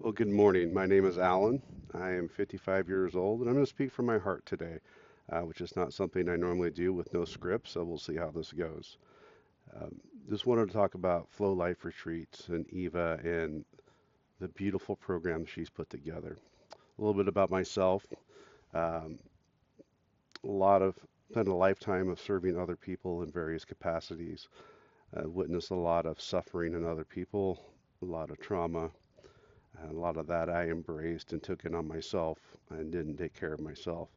Well, good morning. My name is Alan. I am 55 years old, and I'm going to speak from my heart today, which is not something I normally do with no script, so we'll see how this goes. Um, just wanted to talk about Flow Life Retreats and Eva and the beautiful program she's put together. A little bit about myself. Um, a lot of Spent a lifetime of serving other people in various capacities. Witnessed a lot of suffering in other people, a lot of trauma. And a lot of that I embraced and took it on myself and didn't take care of myself.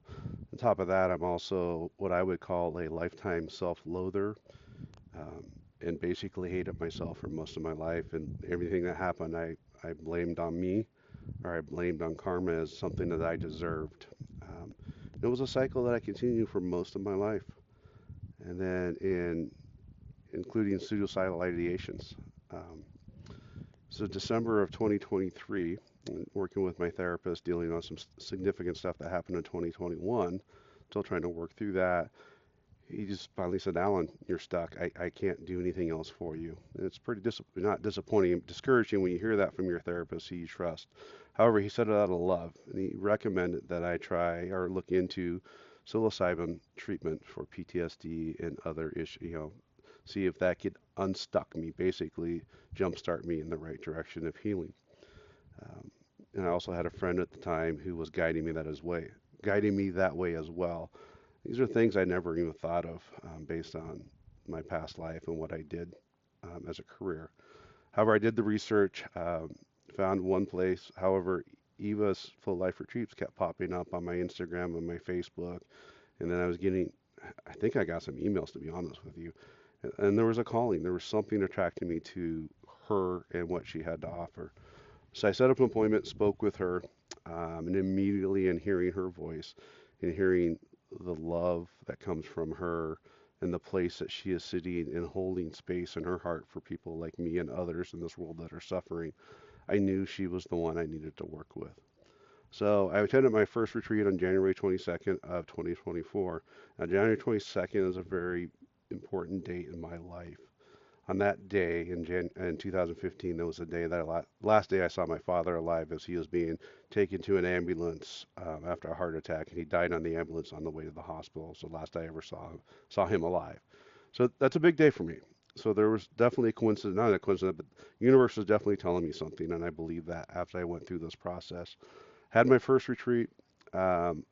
On top of that, I'm also what I would call a lifetime self-loather, um, and basically hated myself for most of my life. And everything that happened, I blamed on me, or I blamed on karma as something that I deserved. It was a cycle that I continued for most of my life. And then including suicidal ideations. Um, So December of 2023, working with my therapist, dealing on some significant stuff that happened in 2021, still trying to work through that. He just finally said, Alan, you're stuck. I can't do anything else for you. And it's pretty not disappointing, discouraging when you hear that from your therapist who you trust. However, he said it out of love, and he recommended that I try or look into psilocybin treatment for PTSD and other issues, see if that could unstuck me, basically jumpstart me in the right direction of healing. Um, and I also had a friend at the time who was guiding me that way as well. These are things I never even thought of based on my past life and what I did as a career. However, I did the research, found one place. However, Eva's Full Life Retreats kept popping up on my Instagram and my Facebook, and then I think I got some emails to be honest with you, and there was a calling. There was something attracting me to her and what she had to offer. So I set up an appointment, spoke with her, and immediately in hearing her voice and hearing the love that comes from her and the place that she is sitting and holding space in her heart for people like me and others in this world that are suffering, I knew she was the one I needed to work with. So I attended my first retreat on January 22nd of 2024. Now, January 22nd is a very important date in my life. On that day in 2015, that was the day that last day I saw my father alive as he was being taken to an ambulance after a heart attack, and he died on the ambulance on the way to the hospital. So last I ever saw him alive. So that's a big day for me. So there was definitely a coincidence, not a coincidence, but the universe was definitely telling me something, and I believe that after I went through this process. Had my first retreat. Um,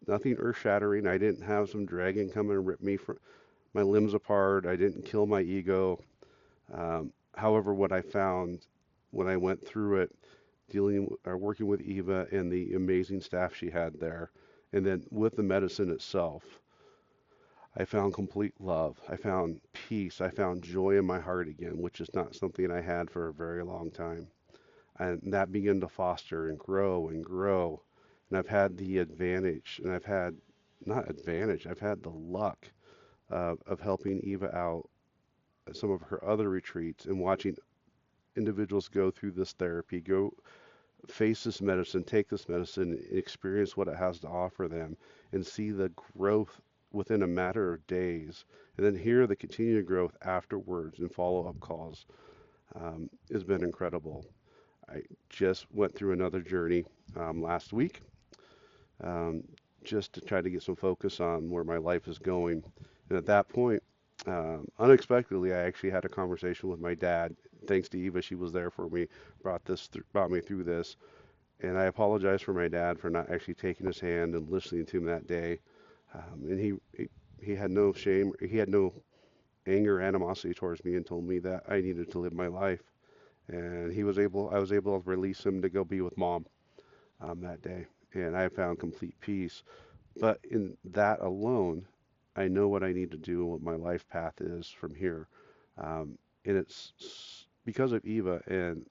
Nothing earth-shattering. I didn't have some dragon come and rip me from my limbs apart. I didn't kill my ego. However, what I found when I went through it, dealing or working with Eva and the amazing staff she had there, and then with the medicine itself, I found complete love. I found peace. I found joy in my heart again, which is not something I had for a very long time. And that began to foster and grow and grow. And I've had the advantage, and I've had not advantage, I've had the luck of helping Eva out at some of her other retreats and watching individuals go through this therapy, go face this medicine, take this medicine, experience what it has to offer them, and see the growth within a matter of days, and then hear the continued growth afterwards in follow-up calls has been incredible. I just went through another journey last week, um, just to try to get some focus on where my life is going. And at that point, unexpectedly, I actually had a conversation with my dad. Thanks to Eva, she was there for me, brought me through this. And I apologize for my dad for not actually taking his hand and listening to him that day. And he had no shame, he had no anger, animosity towards me, and told me that I needed to live my life. And I was able to release him to go be with mom that day. And I found complete peace. But in that alone, I know what I need to do and what my life path is from here. And it's because of Eva and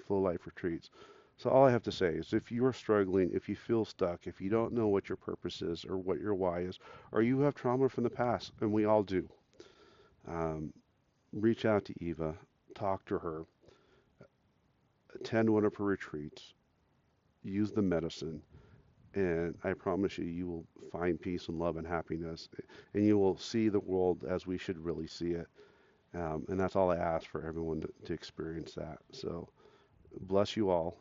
Full Life Retreats. So all I have to say is if you are struggling, if you feel stuck, if you don't know what your purpose is or what your why is, or you have trauma from the past, and we all do, um, reach out to Eva, talk to her, attend one of her retreats, use the medicine, and I promise you, you will find peace and love and happiness, and you will see the world as we should really see it. And that's all I ask for everyone to experience that. So bless you all.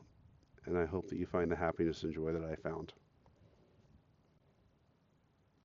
and I hope that you find the happiness and joy that I found.